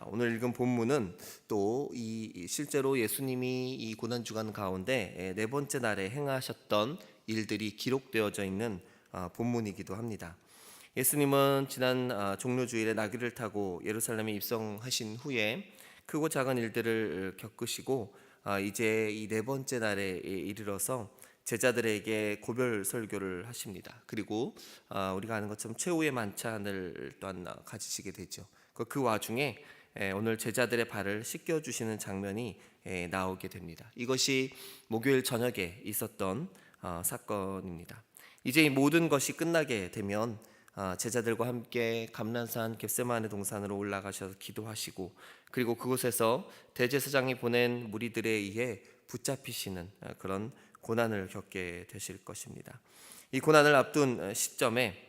오늘 읽은 본문은 또 실제로 예수님이 이 고난 주간 가운데 네 번째 날에 행하셨던 일들이 기록되어져 있는 본문이기도 합니다. 예수님은 지난 종료주일에 나귀를 타고 예루살렘에 입성하신 후에 크고 작은 일들을 겪으시고 이제 이 네 번째 날에 이르러서 제자들에게 고별 설교를 하십니다. 그리고 우리가 아는 것처럼 최후의 만찬을 또한 가지시게 되죠. 그 와중에 오늘 제자들의 발을 씻겨주시는 장면이 나오게 됩니다. 이것이 목요일 저녁에 있었던 사건입니다. 이제 이 모든 것이 끝나게 되면 제자들과 함께 감난산 겟세마네 동산으로 올라가셔서 기도하시고, 그리고 그곳에서 대제사장이 보낸 무리들에 의해 붙잡히시는 그런 고난을 겪게 되실 것입니다. 이 고난을 앞둔 시점에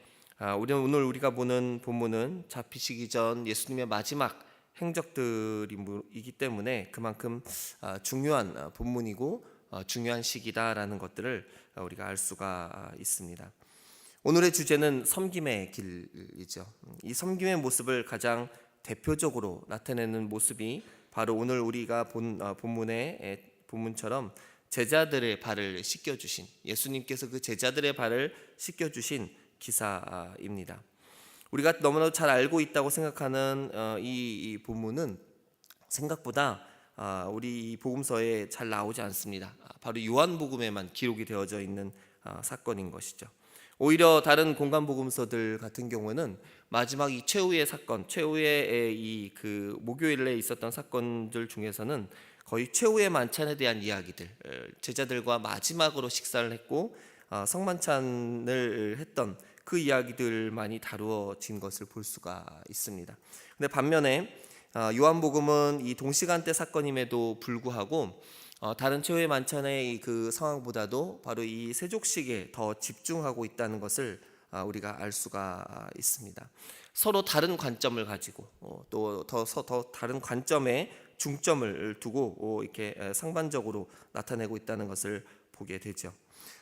오늘 우리가 보는 본문은 잡히시기 전 예수님의 마지막 행적들이기 때문에 그만큼 중요한 본문이고 중요한 시기다라는 것들을 우리가 알 수가 있습니다. 오늘의 주제는 섬김의 길이죠. 이 섬김의 모습을 가장 대표적으로 나타내는 모습이 바로 오늘 우리가 본 본문처럼 제자들의 발을 씻겨주신, 예수님께서 그 제자들의 발을 씻겨주신 기사입니다. 우리가 너무나도 잘 알고 있다고 생각하는 이 본문은 생각보다 우리 이 복음서에 잘 나오지 않습니다. 바로 요한복음에만 기록이 되어져 있는 사건인 것이죠. 오히려 다른 공간 복음서들 같은 경우는 마지막 이 최후의 사건, 최후의 이 그 목요일에 있었던 사건들 중에서는 거의 최후의 만찬에 대한 이야기들, 제자들과 마지막으로 식사를 했고 성만찬을 했던 그 이야기들만이 다루어진 것을 볼 수가 있습니다. 근데 반면에 요한복음은 이 동시간대 사건임에도 불구하고 다른 최후의 만찬의 그 상황보다도 바로 이 세족식에 더 집중하고 있다는 것을 우리가 알 수가 있습니다. 서로 다른 관점을 가지고 또 더 다른 관점에 중점을 두고 이렇게 상반적으로 나타내고 있다는 것을 보게 되죠.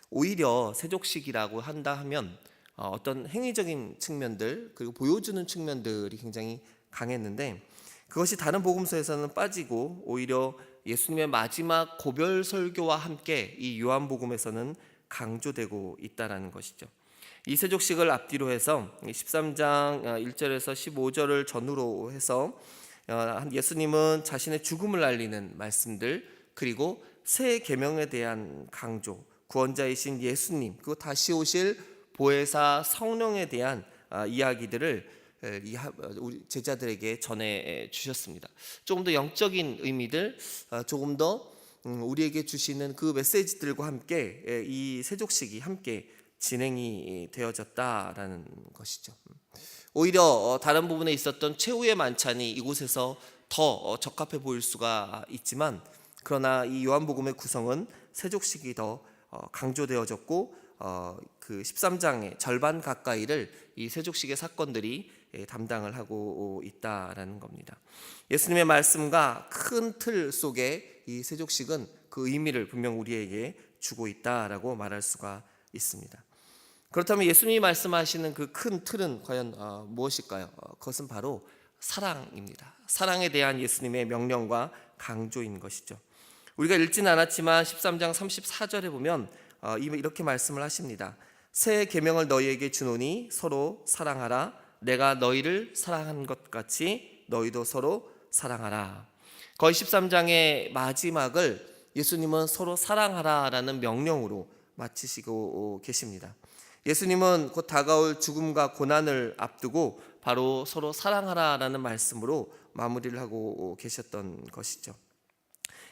오히려 세족식이라고 한다 하면 어떤 행위적인 측면들 그리고 보여주는 측면들이 굉장히 강했는데, 그것이 다른 복음서에서는 빠지고 오히려 예수님의 마지막 고별 설교와 함께 이 요한복음에서는 강조되고 있다는 것이죠. 이 세족식을 앞뒤로 해서 13장 1절에서 15절을 전후로 해서 예수님은 자신의 죽음을 알리는 말씀들, 그리고 새 계명에 대한 강조, 구원자이신 예수님, 그리고 다시 오실 보혜사 성령에 대한 이야기들을 우리 제자들에게 전해 주셨습니다. 조금 더 영적인 의미들, 조금 더 우리에게 주시는 그 메시지들과 함께 이 세족식이 함께 진행이 되어졌다라는 것이죠. 오히려 다른 부분에 있었던 최후의 만찬이 이곳에서 더 적합해 보일 수가 있지만, 그러나 이 요한복음의 구성은 세족식이 더 강조되어졌고 그 13장의 절반 가까이를 이 세족식의 사건들이 담당을 하고 있다라는 겁니다. 예수님의 말씀과 큰 틀 속에 이 세족식은 그 의미를 분명 우리에게 주고 있다라고 말할 수가 있습니다. 그렇다면 예수님이 말씀하시는 그 큰 틀은 과연 무엇일까요? 그것은 바로 사랑입니다. 사랑에 대한 예수님의 명령과 강조인 것이죠. 우리가 읽지는 않았지만 13장 34절에 보면 이렇게 말씀을 하십니다. 새 계명을 너희에게 주노니 서로 사랑하라. 내가 너희를 사랑한 것 같이 너희도 서로 사랑하라. 거의 13장의 마지막을 예수님은 서로 사랑하라라는 명령으로 마치시고 계십니다. 예수님은 곧 다가올 죽음과 고난을 앞두고 바로 서로 사랑하라라는 말씀으로 마무리를 하고 계셨던 것이죠.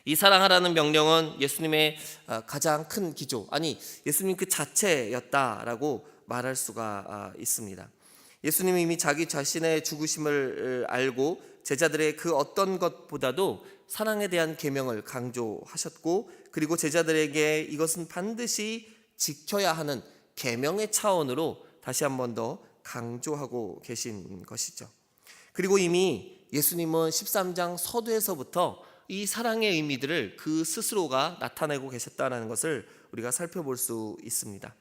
이 사랑하라는 명령은 예수님의 가장 큰 기조, 아니 예수님 그 자체였다라고 말할 수가 있습니다. 예수님이 이미 자기 자신의 죽으심을 알고 제자들의 그 어떤 것보다도 사랑에 대한 계명을 강조하셨고, 그리고 제자들에게 이것은 반드시 지켜야 하는 계명의 차원으로 다시 한 번 더 강조하고 계신 것이죠. 그리고 이미 예수님은 13장 서두에서부터 이 사랑의 의미들을 그 스스로가 나타내고 계셨다는 것을 우리가 살펴볼 수 있습니다.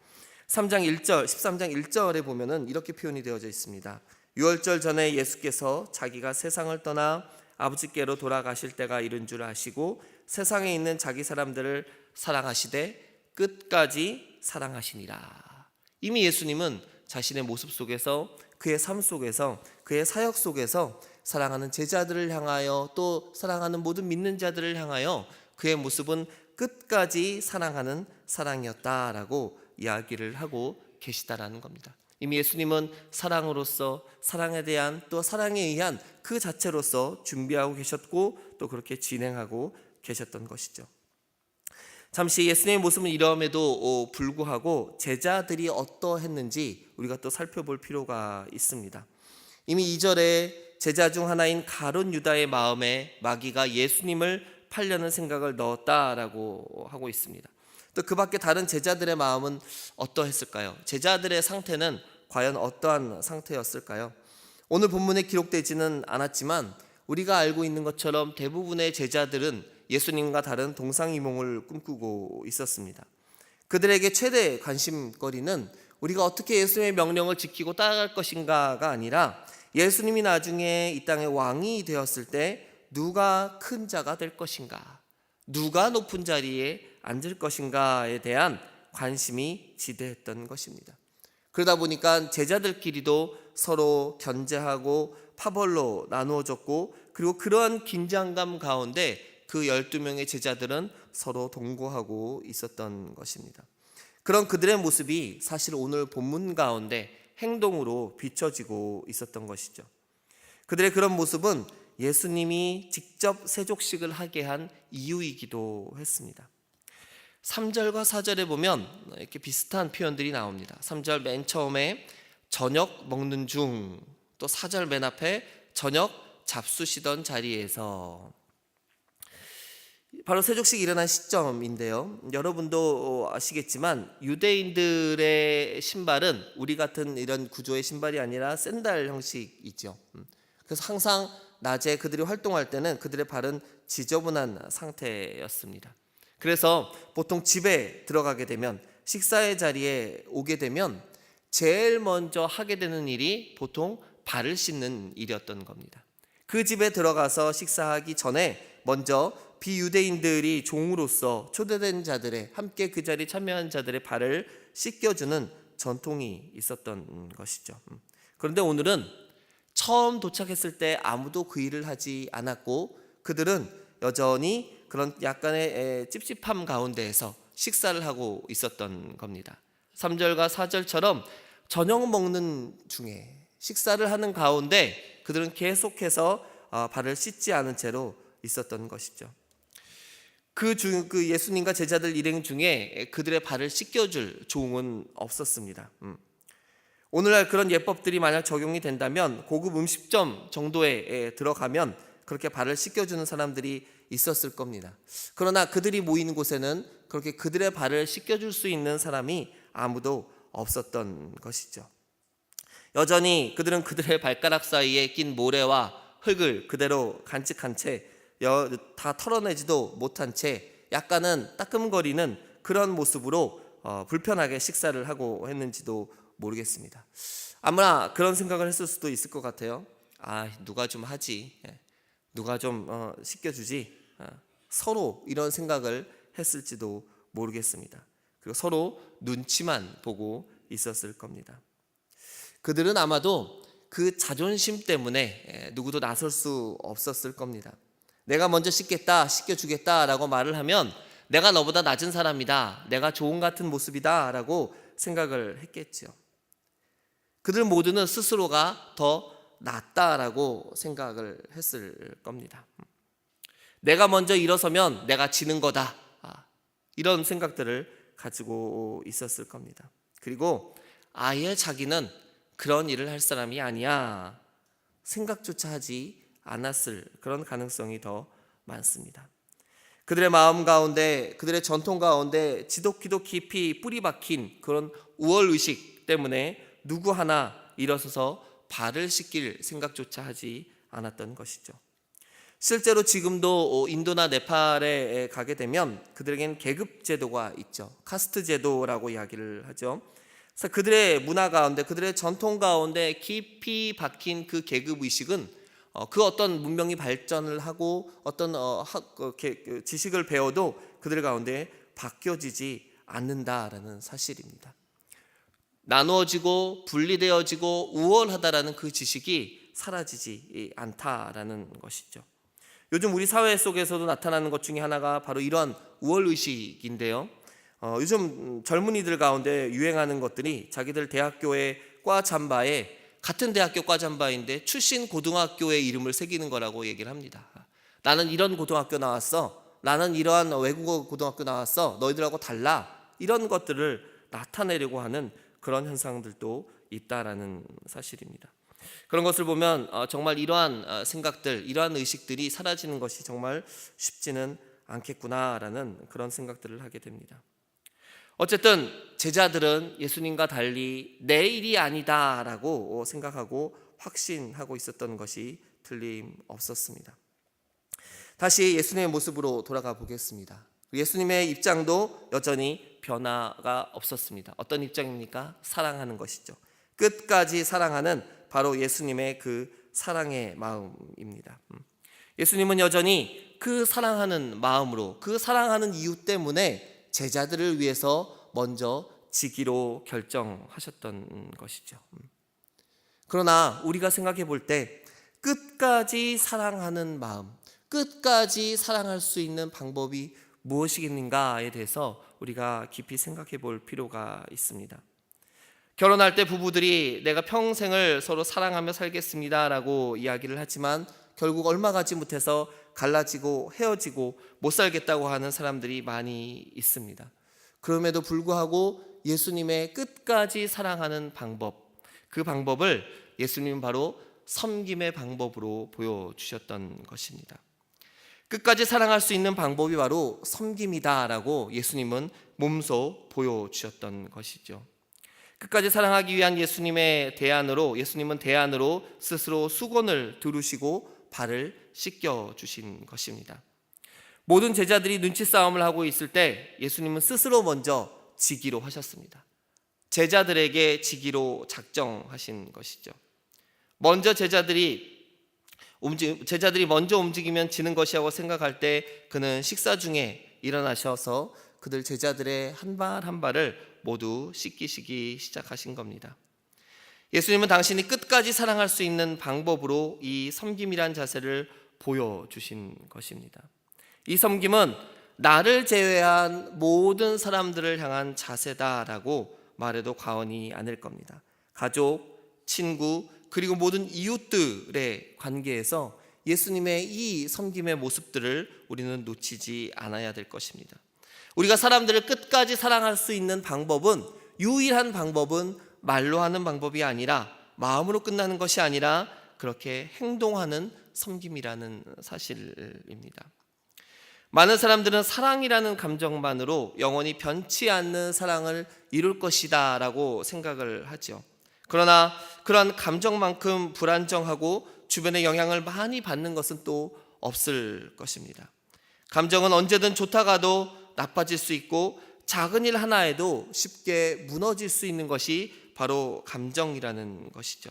13장 1절에 보면은 이렇게 표현이 되어져 있습니다. 유월절 전에 예수께서 자기가 세상을 떠나 아버지께로 돌아가실 때가 이른 줄 아시고 세상에 있는 자기 사람들을 사랑하시되 끝까지 사랑하시니라. 이미 예수님은 자신의 모습 속에서, 그의 삶 속에서, 그의 사역 속에서 사랑하는 제자들을 향하여, 또 사랑하는 모든 믿는 자들을 향하여 그의 모습은 끝까지 사랑하는 사랑이었다라고 이야기를 하고 계시다라는 겁니다. 이미 예수님은 사랑으로서, 사랑에 대한, 또 사랑에 의한 그 자체로서 준비하고 계셨고 또 그렇게 진행하고 계셨던 것이죠. 잠시 예수님의 모습은 이러함에도 불구하고 제자들이 어떠했는지 우리가 또 살펴볼 필요가 있습니다. 이미 2절에 제자 중 하나인 가룟 유다의 마음에 마귀가 예수님을 팔려는 생각을 넣었다라고 하고 있습니다. 또 그 밖에 다른 제자들의 마음은 어떠했을까요? 제자들의 상태는 과연 어떠한 상태였을까요? 오늘 본문에 기록되지는 않았지만 우리가 알고 있는 것처럼 대부분의 제자들은 예수님과 다른 동상이몽을 꿈꾸고 있었습니다. 그들에게 최대 관심거리는 우리가 어떻게 예수님의 명령을 지키고 따라갈 것인가가 아니라 예수님이 나중에 이 땅의 왕이 되었을 때 누가 큰 자가 될 것인가, 누가 높은 자리에 앉을 것인가에 대한 관심이 지대했던 것입니다. 그러다 보니까 제자들끼리도 서로 견제하고 파벌로 나누어졌고, 그리고 그러한 긴장감 가운데 그 12명의 제자들은 서로 동거하고 있었던 것입니다. 그런 그들의 모습이 사실 오늘 본문 가운데 행동으로 비춰지고 있었던 것이죠. 그들의 그런 모습은 예수님이 직접 세족식을 하게 한 이유이기도 했습니다. 3절과 4절에 보면 이렇게 비슷한 표현들이 나옵니다. 3절 맨 처음에 저녁 먹는 중, 또 4절 맨 앞에 저녁 잡수시던 자리에서, 바로 세족식이 일어난 시점인데요. 여러분도 아시겠지만 유대인들의 신발은 우리 같은 이런 구조의 신발이 아니라 샌들 형식이죠. 그래서 항상 낮에 그들이 활동할 때는 그들의 발은 지저분한 상태였습니다. 그래서 보통 집에 들어가게 되면, 식사의 자리에 오게 되면 제일 먼저 하게 되는 일이 보통 발을 씻는 일이었던 겁니다. 그 집에 들어가서 식사하기 전에 먼저 비유대인들이 종으로서 초대된 자들의, 함께 그 자리에 참여한 자들의 발을 씻겨주는 전통이 있었던 것이죠. 그런데 오늘은 처음 도착했을 때 아무도 그 일을 하지 않았고 그들은 여전히 그런 약간의 찝찝함 가운데에서 식사를 하고 있었던 겁니다. 3절과 4절처럼 저녁 먹는 중에, 식사를 하는 가운데 그들은 계속해서 발을 씻지 않은 채로 있었던 것이죠. 그 예수님과 제자들 일행 중에 그들의 발을 씻겨줄 종은 없었습니다. 오늘날 그런 예법들이 만약 적용이 된다면 고급 음식점 정도에 들어가면 그렇게 발을 씻겨주는 사람들이 있었을 겁니다. 그러나 그들이 모이는 곳에는 그렇게 그들의 발을 씻겨줄 수 있는 사람이 아무도 없었던 것이죠. 여전히 그들은 그들의 발가락 사이에 낀 모래와 흙을 그대로 간직한 채, 다 털어내지도 못한 채 약간은 따끔거리는 그런 모습으로 불편하게 식사를 하고 했는지도 모르겠습니다. 아마 그런 생각을 했을 수도 있을 것 같아요. 누가 좀 하지, 누가 좀 씻겨주지, 서로 이런 생각을 했을지도 모르겠습니다. 그리고 서로 눈치만 보고 있었을 겁니다. 그들은 아마도 그 자존심 때문에 누구도 나설 수 없었을 겁니다. 내가 먼저 씻겠다, 씻겨주겠다 라고 말을 하면 내가 너보다 낮은 사람이다, 내가 좋은 같은 모습이다 라고 생각을 했겠죠. 그들 모두는 스스로가 더 낫다라고 생각을 했을 겁니다. 내가 먼저 일어서면 내가 지는 거다, 이런 생각들을 가지고 있었을 겁니다. 그리고 아예 자기는 그런 일을 할 사람이 아니야, 생각조차 하지 않았을 그런 가능성이 더 많습니다. 그들의 마음 가운데, 그들의 전통 가운데 지독히도 깊이 뿌리 박힌 그런 우월의식 때문에 누구 하나 일어서서 발을 씻길 생각조차 하지 않았던 것이죠. 실제로 지금도 인도나 네팔에 가게 되면 그들에게는 계급 제도가 있죠. 카스트 제도라고 이야기를 하죠. 그래서 그들의 문화 가운데, 그들의 전통 가운데 깊이 박힌 그 계급 의식은 그 어떤 문명이 발전을 하고 어떤 지식을 배워도 그들 가운데 바뀌어지지 않는다라는 사실입니다. 나누어지고 분리되어지고 우월하다라는 그 지식이 사라지지 않다라는 것이죠. 요즘 우리 사회 속에서도 나타나는 것 중에 하나가 바로 이러한 우월의식인데요. 요즘 젊은이들 가운데 유행하는 것들이 자기들 대학교의 과 잠바에 같은 대학교 과 잠바인데 출신 고등학교의 이름을 새기는 거라고 얘기를 합니다. 나는 이런 고등학교 나왔어. 나는 이러한 외국어 고등학교 나왔어. 너희들하고 달라. 이런 것들을 나타내려고 하는 그런 현상들도 있다라는 사실입니다. 그런 것을 보면 정말 이러한 생각들, 이러한 의식들이 사라지는 것이 정말 쉽지는 않겠구나라는 그런 생각들을 하게 됩니다. 어쨌든 제자들은 예수님과 달리 내 일이 아니다라고 생각하고 확신하고 있었던 것이 틀림없었습니다. 다시 예수님의 모습으로 돌아가 보겠습니다. 예수님의 입장도 여전히 변화가 없었습니다. 어떤 입장입니까? 사랑하는 것이죠. 끝까지 사랑하는 바로 예수님의 그 사랑의 마음입니다. 예수님은 여전히 그 사랑하는 마음으로, 그 사랑하는 이유 때문에 제자들을 위해서 먼저 지기로 결정하셨던 것이죠. 그러나 우리가 생각해 볼 때 끝까지 사랑하는 마음, 끝까지 사랑할 수 있는 방법이 무엇이겠는가에 대해서 우리가 깊이 생각해 볼 필요가 있습니다. 결혼할 때 부부들이 내가 평생을 서로 사랑하며 살겠습니다라고 이야기를 하지만 결국 얼마 가지 못해서 갈라지고 헤어지고 못 살겠다고 하는 사람들이 많이 있습니다. 그럼에도 불구하고 예수님의 끝까지 사랑하는 방법, 그 방법을 예수님은 바로 섬김의 방법으로 보여주셨던 것입니다. 끝까지 사랑할 수 있는 방법이 바로 섬김이다라고 예수님은 몸소 보여주셨던 것이죠. 끝까지 사랑하기 위한 예수님은 대안으로 스스로 수건을 두르시고 발을 씻겨 주신 것입니다. 모든 제자들이 눈치 싸움을 하고 있을 때 예수님은 스스로 먼저 지기로 하셨습니다. 제자들에게 지기로 작정하신 것이죠. 제자들이 먼저 움직이면 지는 것이라고 생각할 때 그는 식사 중에 일어나셔서 그들 제자들의 한 발 한 발을 모두 씻기시기 시작하신 겁니다. 예수님은 당신이 끝까지 사랑할 수 있는 방법으로 이 섬김이란 자세를 보여주신 것입니다. 이 섬김은 나를 제외한 모든 사람들을 향한 자세다라고 말해도 과언이 아닐 겁니다. 가족, 친구, 그리고 모든 이웃들의 관계에서 예수님의 이 섬김의 모습들을 우리는 놓치지 않아야 될 것입니다. 우리가 사람들을 끝까지 사랑할 수 있는 유일한 방법은 말로 하는 방법이 아니라, 마음으로 끝나는 것이 아니라 그렇게 행동하는 섬김이라는 사실입니다. 많은 사람들은 사랑이라는 감정만으로 영원히 변치 않는 사랑을 이룰 것이다 라고 생각을 하죠. 그러나 그러한 감정만큼 불안정하고 주변의 영향을 많이 받는 것은 또 없을 것입니다. 감정은 언제든 좋다가도 나빠질 수 있고 작은 일 하나에도 쉽게 무너질 수 있는 것이 바로 감정이라는 것이죠.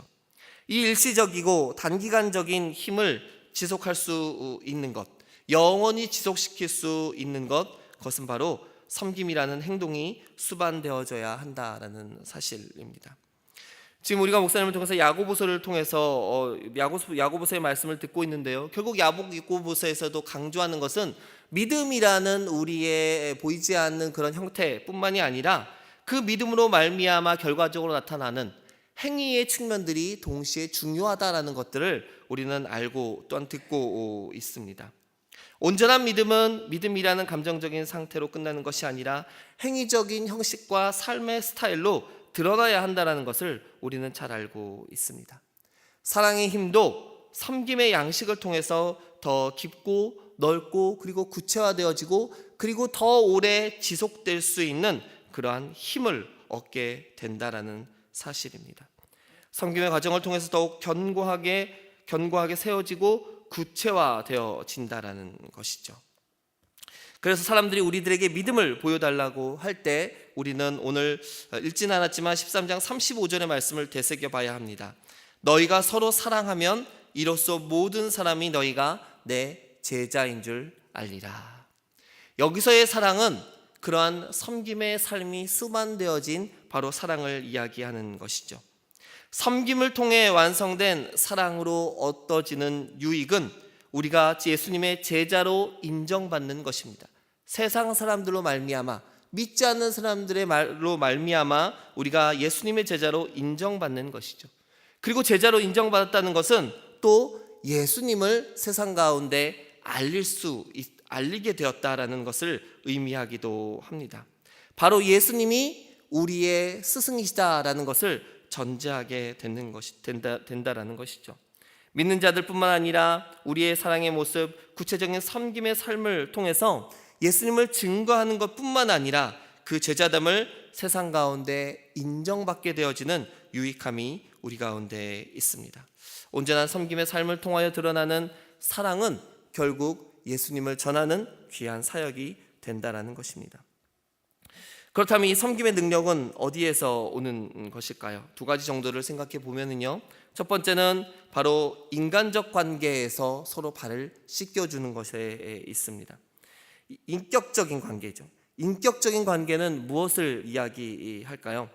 이 일시적이고 단기간적인 힘을 지속할 수 있는 것, 영원히 지속시킬 수 있는 그것은 바로 섬김이라는 행동이 수반되어져야 한다라는 사실입니다. 지금 우리가 목사님을 통해서 야고보서를 통해서 야고보서의 말씀을 듣고 있는데요. 결국 야고보서에서도 강조하는 것은 믿음이라는 우리의 보이지 않는 그런 형태뿐만이 아니라 그 믿음으로 말미암아 결과적으로 나타나는 행위의 측면들이 동시에 중요하다라는 것들을 우리는 알고 또한 듣고 있습니다. 온전한 믿음은 믿음이라는 감정적인 상태로 끝나는 것이 아니라 행위적인 형식과 삶의 스타일로 드러나야 한다는 것을 우리는 잘 알고 있습니다. 사랑의 힘도 섬김의 양식을 통해서 더 깊고 넓고 그리고 구체화되어지고 그리고 더 오래 지속될 수 있는 그러한 힘을 얻게 된다라는 사실입니다. 섬김의 과정을 통해서 더욱 견고하게 세워지고 구체화되어진다라는 것이죠. 그래서 사람들이 우리들에게 믿음을 보여달라고 할 때 우리는 오늘 읽진 않았지만 13장 35절의 말씀을 되새겨 봐야 합니다. 너희가 서로 사랑하면 이로써 모든 사람이 너희가 내 제자인 줄 알리라. 여기서의 사랑은 그러한 섬김의 삶이 수반되어진 바로 사랑을 이야기하는 것이죠. 섬김을 통해 완성된 사랑으로 얻어지는 유익은 우리가 예수님의 제자로 인정받는 것입니다. 세상 사람들로 말미암아, 믿지 않는 사람들의 말로 말미암아 우리가 예수님의 제자로 인정받는 것이죠. 그리고 제자로 인정받았다는 것은 또 예수님을 세상 가운데 알리게 되었다라는 것을 의미하기도 합니다. 바로 예수님이 우리의 스승이시다라는 것을 전제하게 된다라는 것이죠. 믿는 자들뿐만 아니라 우리의 사랑의 모습, 구체적인 섬김의 삶을 통해서 예수님을 증거하는 것뿐만 아니라 그 제자됨을 세상 가운데 인정받게 되어지는 유익함이 우리 가운데 있습니다. 온전한 섬김의 삶을 통하여 드러나는 사랑은 결국 예수님을 전하는 귀한 사역이 된다라는 것입니다. 그렇다면 이 섬김의 능력은 어디에서 오는 것일까요? 두 가지 정도를 생각해 보면은요. 첫 번째는 바로 인간적 관계에서 서로 발을 씻겨주는 것에 있습니다. 인격적인 관계죠. 인격적인 관계는 무엇을 이야기할까요?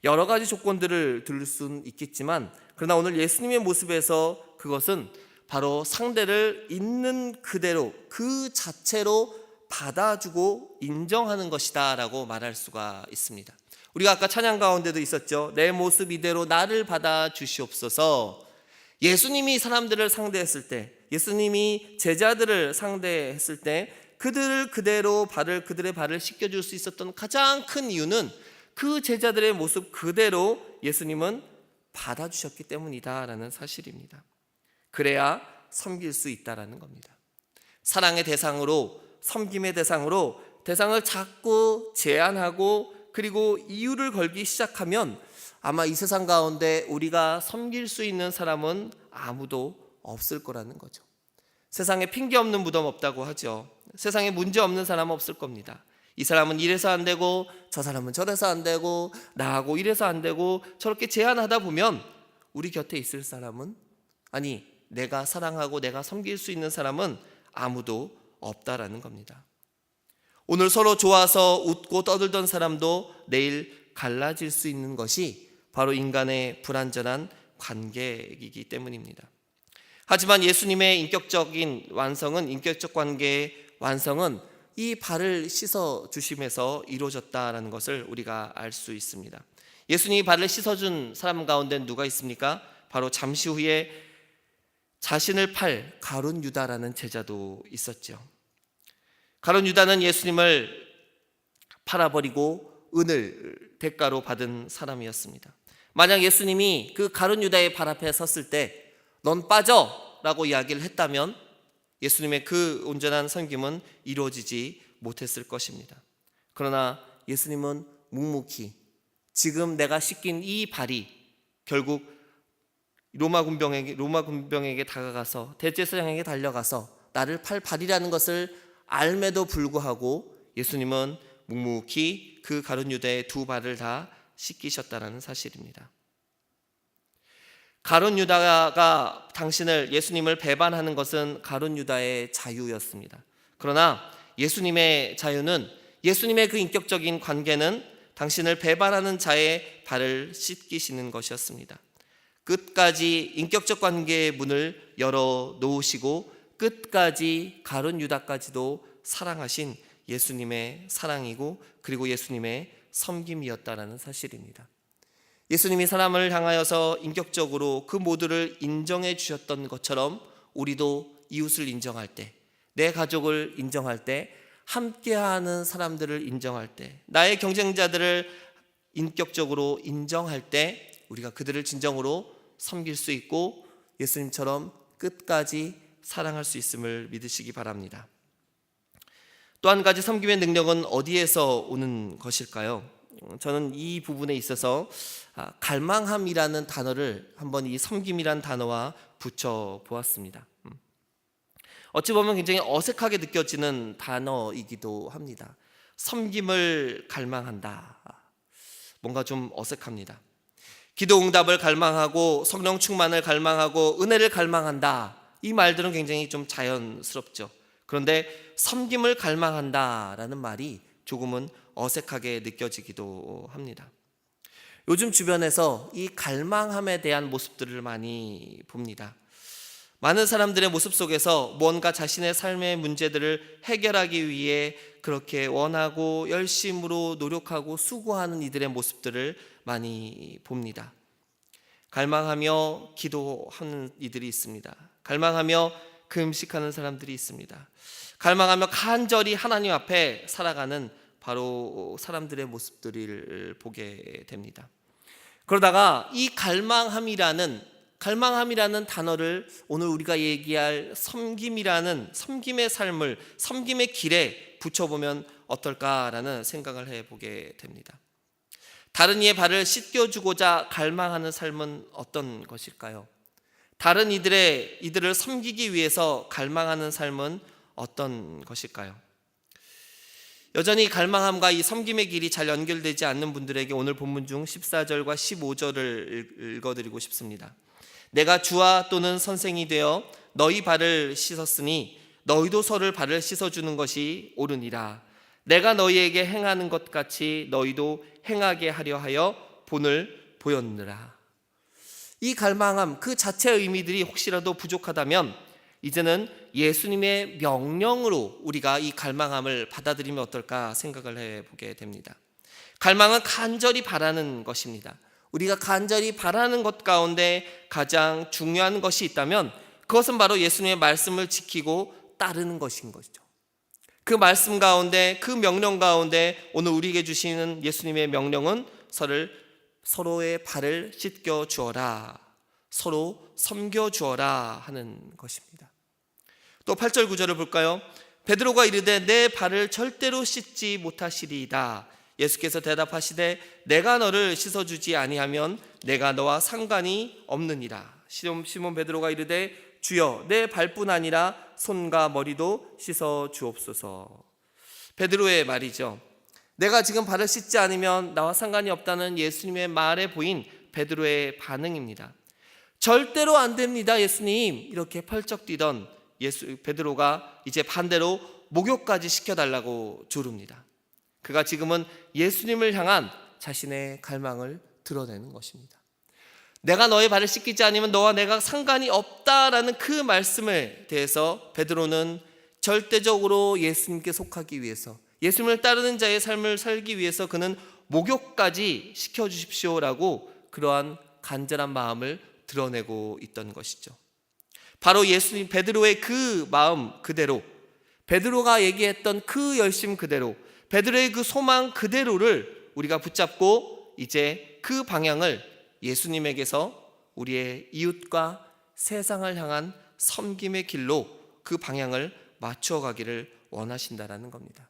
여러 가지 조건들을 들 수는 있겠지만 그러나 오늘 예수님의 모습에서 그것은 바로 상대를 있는 그대로 그 자체로 받아주고 인정하는 것이다 라고 말할 수가 있습니다. 우리가 아까 찬양 가운데도 있었죠. 내 모습 이대로 나를 받아주시옵소서. 예수님이 사람들을 상대했을 때, 예수님이 제자들을 상대했을 때 그들을 그대로 그들의 발을 씻겨줄 수 있었던 가장 큰 이유는 그 제자들의 모습 그대로 예수님은 받아주셨기 때문이다라는 사실입니다. 그래야 섬길 수 있다라는 겁니다. 사랑의 대상으로, 섬김의 대상으로 대상을 자꾸 제한하고 그리고 이유를 걸기 시작하면 아마 이 세상 가운데 우리가 섬길 수 있는 사람은 아무도 없을 거라는 거죠. 세상에 핑계 없는 무덤 없다고 하죠. 세상에 문제 없는 사람은 없을 겁니다. 이 사람은 이래서 안 되고 저 사람은 저래서 안 되고 나하고 이래서 안 되고 저렇게 제한하다 보면 우리 곁에 있을 사람은, 아니 내가 사랑하고 내가 섬길 수 있는 사람은 아무도 없다라는 겁니다. 오늘 서로 좋아서 웃고 떠들던 사람도 내일 갈라질 수 있는 것이 바로 인간의 불완전한 관계이기 때문입니다. 하지만 예수님의 인격적 관계의 완성은 이 발을 씻어 주심에서 이루어졌다라는 것을 우리가 알 수 있습니다. 예수님이 발을 씻어준 사람 가운데 누가 있습니까? 바로 잠시 후에 자신을 팔 가룟 유다라는 제자도 있었죠. 가룟 유다는 예수님을 팔아버리고 은을 대가로 받은 사람이었습니다. 만약 예수님이 그 가룟 유다의 발 앞에 섰을 때 넌 빠져 라고 이야기를 했다면 예수님의 그 온전한 섬김은 이루어지지 못했을 것입니다. 그러나 예수님은 묵묵히 지금 내가 씻긴 이 발이 결국 로마 군병에게 다가가서 대제사장에게 달려가서 나를 팔 발이라는 것을 알매도 불구하고 예수님은 묵묵히 그 가룟 유다의 두 발을 다 씻기셨다는 사실입니다. 가룟 유다가 예수님을 배반하는 것은 가룟 유다의 자유였습니다. 그러나 예수님의 자유는, 예수님의 그 인격적인 관계는 당신을 배반하는 자의 발을 씻기시는 것이었습니다. 끝까지 인격적 관계의 문을 열어 놓으시고 끝까지 가룟 유다까지도 사랑하신 예수님의 사랑이고 그리고 예수님의 섬김이었다라는 사실입니다. 예수님이 사람을 향하여서 인격적으로 그 모두를 인정해 주셨던 것처럼 우리도 이웃을 인정할 때, 내 가족을 인정할 때, 함께하는 사람들을 인정할 때, 나의 경쟁자들을 인격적으로 인정할 때 우리가 그들을 진정으로 섬길 수 있고 예수님처럼 끝까지 사랑할 수 있음을 믿으시기 바랍니다. 또 한 가지 섬김의 능력은 어디에서 오는 것일까요? 저는 이 부분에 있어서 갈망함이라는 단어를 한번 이 섬김이라는 단어와 붙여 보았습니다. 어찌 보면 굉장히 어색하게 느껴지는 단어이기도 합니다. 섬김을 갈망한다. 뭔가 좀 어색합니다. 기도 응답을 갈망하고 성령 충만을 갈망하고 은혜를 갈망한다. 이 말들은 굉장히 좀 자연스럽죠. 그런데 섬김을 갈망한다라는 말이 조금은 어색하게 느껴지기도 합니다. 요즘 주변에서 이 갈망함에 대한 모습들을 많이 봅니다. 많은 사람들의 모습 속에서 뭔가 자신의 삶의 문제들을 해결하기 위해 그렇게 원하고 열심으로 노력하고 수고하는 이들의 모습들을 많이 봅니다. 갈망하며 기도하는 이들이 있습니다. 갈망하며 금식하는 사람들이 있습니다. 갈망하며 간절히 하나님 앞에 살아가는 바로 사람들의 모습들을 보게 됩니다. 그러다가 이 갈망함이라는 단어를 오늘 우리가 얘기할 섬김의 삶을, 섬김의 길에 붙여보면 어떨까라는 생각을 해보게 됩니다. 다른 이의 발을 씻겨주고자 갈망하는 삶은 어떤 것일까요? 다른 이들을 섬기기 위해서 갈망하는 삶은 어떤 것일까요? 여전히 갈망함과 이 섬김의 길이 잘 연결되지 않는 분들에게 오늘 본문 중 14절과 15절을 읽어드리고 싶습니다. 내가 주와 또는 선생이 되어 너희 발을 씻었으니 너희도 서로를 발을 씻어주는 것이 옳으니라. 내가 너희에게 행하는 것 같이 너희도 행하게 하려 하여 본을 보였느라. 이 갈망함 그 자체의 의미들이 혹시라도 부족하다면 이제는 예수님의 명령으로 우리가 이 갈망함을 받아들이면 어떨까 생각을 해보게 됩니다. 갈망은 간절히 바라는 것입니다. 우리가 간절히 바라는 것 가운데 가장 중요한 것이 있다면 그것은 바로 예수님의 말씀을 지키고 따르는 것인 것이죠. 그 말씀 가운데, 그 명령 가운데 오늘 우리에게 주시는 예수님의 명령은 서로의 발을 씻겨 주어라, 서로 섬겨 주어라 하는 것입니다. 또 8절 9절을 볼까요? 베드로가 이르되 내 발을 절대로 씻지 못하시리이다. 예수께서 대답하시되 내가 너를 씻어주지 아니하면 내가 너와 상관이 없느니라. 시몬 베드로가 이르되 주여 내 발뿐 아니라 손과 머리도 씻어 주옵소서. 베드로의 말이죠. 내가 지금 발을 씻지 않으면 나와 상관이 없다는 예수님의 말에 보인 베드로의 반응입니다. 절대로 안 됩니다 예수님, 이렇게 펄쩍 뛰던 베드로가 이제 반대로 목욕까지 시켜달라고 조릅니다. 그가 지금은 예수님을 향한 자신의 갈망을 드러내는 것입니다. 내가 너의 발을 씻기지 않으면 너와 내가 상관이 없다라는 그 말씀에 대해서 베드로는 절대적으로 예수님께 속하기 위해서, 예수님을 따르는 자의 삶을 살기 위해서 그는 목욕까지 시켜주십시오라고 그러한 간절한 마음을 드러내고 있던 것이죠. 바로 예수님 베드로의 그 마음 그대로, 베드로가 얘기했던 그 열심 그대로, 베드로의 그 소망 그대로를 우리가 붙잡고 이제 그 방향을 예수님에게서 우리의 이웃과 세상을 향한 섬김의 길로 그 방향을 맞추어 가기를 원하신다라는 겁니다.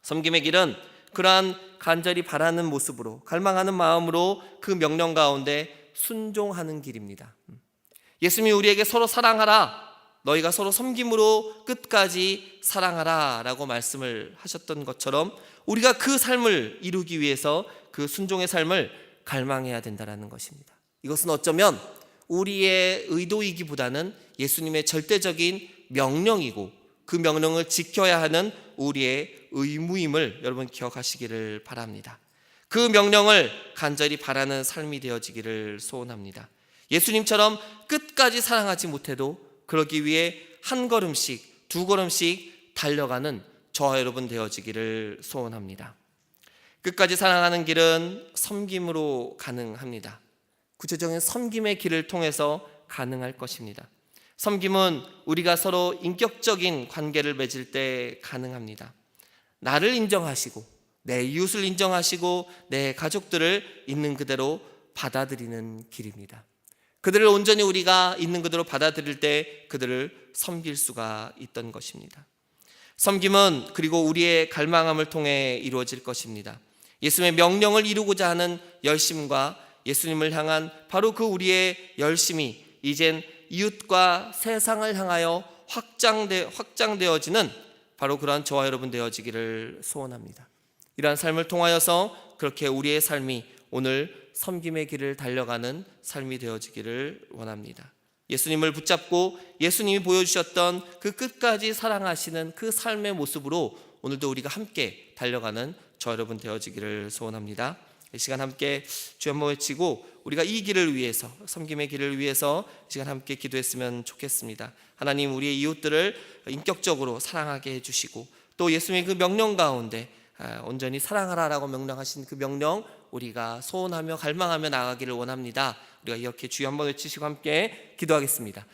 섬김의 길은 그러한 간절히 바라는 모습으로, 갈망하는 마음으로 그 명령 가운데 순종하는 길입니다. 예수님이 우리에게 서로 사랑하라, 너희가 서로 섬김으로 끝까지 사랑하라 라고 말씀을 하셨던 것처럼 우리가 그 삶을 이루기 위해서 그 순종의 삶을 갈망해야 된다는 것입니다. 이것은 어쩌면 우리의 의도이기보다는 예수님의 절대적인 명령이고 그 명령을 지켜야 하는 우리의 의무임을 여러분 기억하시기를 바랍니다. 그 명령을 간절히 바라는 삶이 되어지기를 소원합니다. 예수님처럼 끝까지 사랑하지 못해도 그러기 위해 한 걸음씩 두 걸음씩 달려가는 저와 여러분 되어지기를 소원합니다. 끝까지 사랑하는 길은 섬김으로 가능합니다. 구체적인 섬김의 길을 통해서 가능할 것입니다. 섬김은 우리가 서로 인격적인 관계를 맺을 때 가능합니다. 나를 인정하시고 내 이웃을 인정하시고 내 가족들을 있는 그대로 받아들이는 길입니다. 그들을 온전히 우리가 있는 그대로 받아들일 때 그들을 섬길 수가 있던 것입니다. 섬김은 그리고 우리의 갈망함을 통해 이루어질 것입니다. 예수님의 명령을 이루고자 하는 열심과 예수님을 향한 바로 그 우리의 열심이 이젠 이웃과 세상을 향하여 확장되어지는 바로 그러한 저와 여러분 되어지기를 소원합니다. 이러한 삶을 통하여서 그렇게 우리의 삶이 오늘 섬김의 길을 달려가는 삶이 되어지기를 원합니다. 예수님을 붙잡고 예수님이 보여주셨던 그 끝까지 사랑하시는 그 삶의 모습으로 오늘도 우리가 함께 달려가는 저 여러분 되어지기를 소원합니다. 이 시간 함께 주 한번 외치고 우리가 이 길을 위해서, 섬김의 길을 위해서 이 시간 함께 기도했으면 좋겠습니다. 하나님, 우리의 이웃들을 인격적으로 사랑하게 해주시고 또 예수님의 그 명령 가운데 온전히 사랑하라라고 명령하신 그 명령 우리가 소원하며 갈망하며 나아가기를 원합니다. 우리가 이렇게 주여 한번 외치시고 함께 기도하겠습니다.